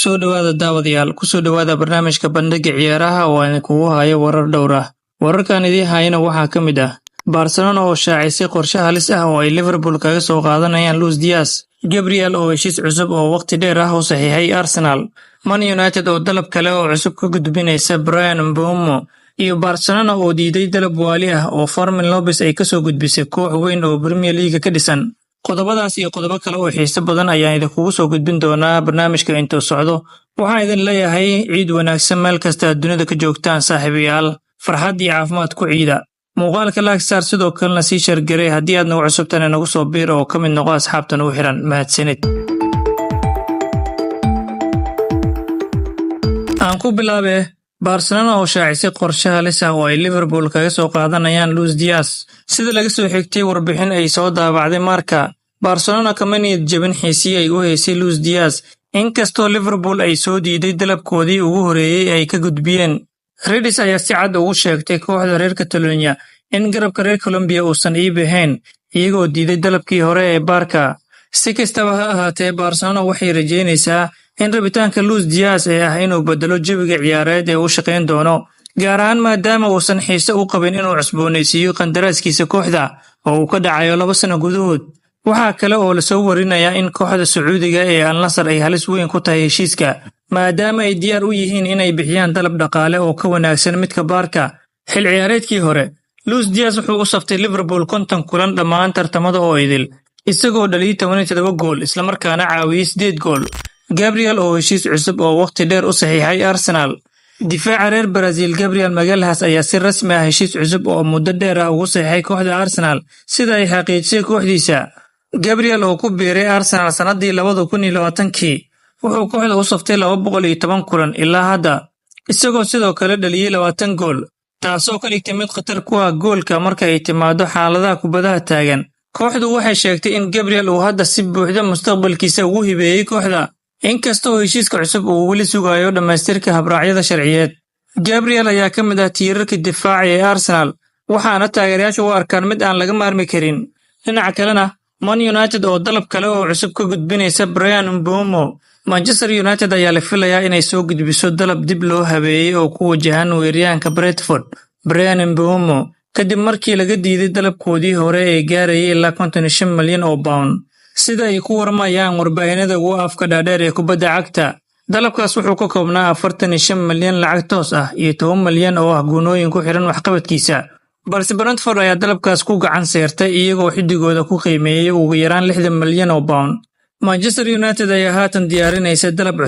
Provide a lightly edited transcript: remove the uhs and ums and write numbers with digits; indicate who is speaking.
Speaker 1: Kusoo dhawaada daawadayaal, kusoo dhawaada barnaamijka bandhiga ciyaaraha oo aan kugu hayo warar dhowr ah. Wararkan idin hayna waxaa ka mid ah Barcelona oo shaacisay qorshe halis ah oo ay Liverpool kaga soo qaadanayaan Luis Diaz, Gabriel oo heshiis cusub oo waqti dheer ah u saxiixay Arsenal, Man United oo dalab kale oo cusub ka gudbinaysa Bryan Mbeumo, iyo Barcelona oo diiday dalab waali ah oo Fermin Lopez ay ka soo gudbisay koox weyn oo Premier League ka dhisan. Qodobadaas iyo qodobo kale oo xiiso badan ayaan idinkugu soo gudbin doonaa barnaamijka intuu socdo. Waxaan idin leeyahay ciid wanaagsan meel kasta dunida ka joogtaan saaxiibayaal, farxad iyo caafimaad ku ciida. Muuqaalka like saar sidoo kalena sii share garee haddii aad nagu cusubtaan nagu soo biir oo ka mid noqo asxaabtan u xiran. Mahadsanid. Aan ku bilaabay Barcelona oo shaacisay qorshe halis ah oo ay Liverpool kaga soo qaadanayaan Luis Diaz. Sida laga soo xigtay warbixin ay soo daabacday Marca, Barcelona kama niyad jabin xiisii ay u haysay Luis Diaz, inkastoo Liverpool ay soo diiday dalabkoodii ugu horeeyay ay ka gudbiyeen. Redis ayaa si cad ugu sheegtay kooxda reer Catalonia in garabka reer Colombia uusan iib ahayn, iyagoo diiday dalabkii hore ee Barca. Si kastaba ha ahaatee, Barcelona waxay rajeynaysaa in rabitaanka Luis Diaz ee ah inuu bedelo jawiga ciyaareed ee uu shaqayn doono, gaar ahaan maadaama uusan xiise u qabin inuu cusboonaysiiyo qandaraaskiisa kooxda oo uu ka dhacayo 2 sano gudahood. Waxaa kale oo la soo warinayaa in kooxda Sacuudiga ee Al Nassr ay halis weyn ku tahay heshiiska, maadaama ay diyaar u yihiin inay bixiyaan dalab dhaqaale oo ka wanaagsan midka Barca. Xil ciyaareedkii hore, Luis Diaz wuxuu u saftay Liverpool 50 kulan dhammaan tartamada oo idil, isagoo dhaliyay 17 gool isla markaana caawiyay 8 gool. Gabriel oo heshiis cusub oo waqti dheer u saxiixay Arsenal. Difaaca reer Brazil Gabriel Magalhaes ayaa si rasmi ah heshiis cusub oo muddo dheer ah ugu saxiixay kooxda Arsenal, sida ay xaqiijisay kooxdiisa. Gabriel oo ku biiray Arsenal sanadii 2020kii, wuxuu kooxda u saftay 210 kulan ilaa hadda, isagoo sidoo kale dhaliyay 20 gool, taasoo ka dhigtay mid khatar ku ah goolka marka ay timaado xaaladaha kubadaha taagan. Kooxdu waxay sheegtay in Gabriel uu hadda si buuxda mustaqbalkiisa ugu hibeeyay kooxda, inkastoo heshiiska cusub uu weli sugayo dhamaystirka habraacyada sharciyeed. Gabriel ayaa ka mid ah tiirarka difaaca ee Arsenal, waxaana taageerayaashu u arkaan mid aan laga maarmi karin. Dhinaca kalena, Man United oo dalab kale oo cusub ka gudbinaysa Bryan Mbeumo. Manchester United ayaa la filayaa inay soo gudbiso dalab dib loo habeeyay oo ku wajahan weeraryahanka Brentford, Bryan Mbeumo, kadib markii laga diiday dalabkoodii hore ee gaarayay ilaa 55 milyan oo pound. Sida ay ku warmayaan warbaahinada ugu afka dhaadheer ee kubadda cagta, dalabkaas wuxuu ka koobnaa 45 milyan lacag toos ah iyo 10 milyan oo ah guunooyin ku xiran waxqabadkiisa. Balse Brentford ayaa dalabkaas ku gacan seertay iyagoo xidigooda ku qiimeeyay ugu yaraan 60 milyan oo pound. Manchester United ayaa haatan diyaarinaysa dalab cusub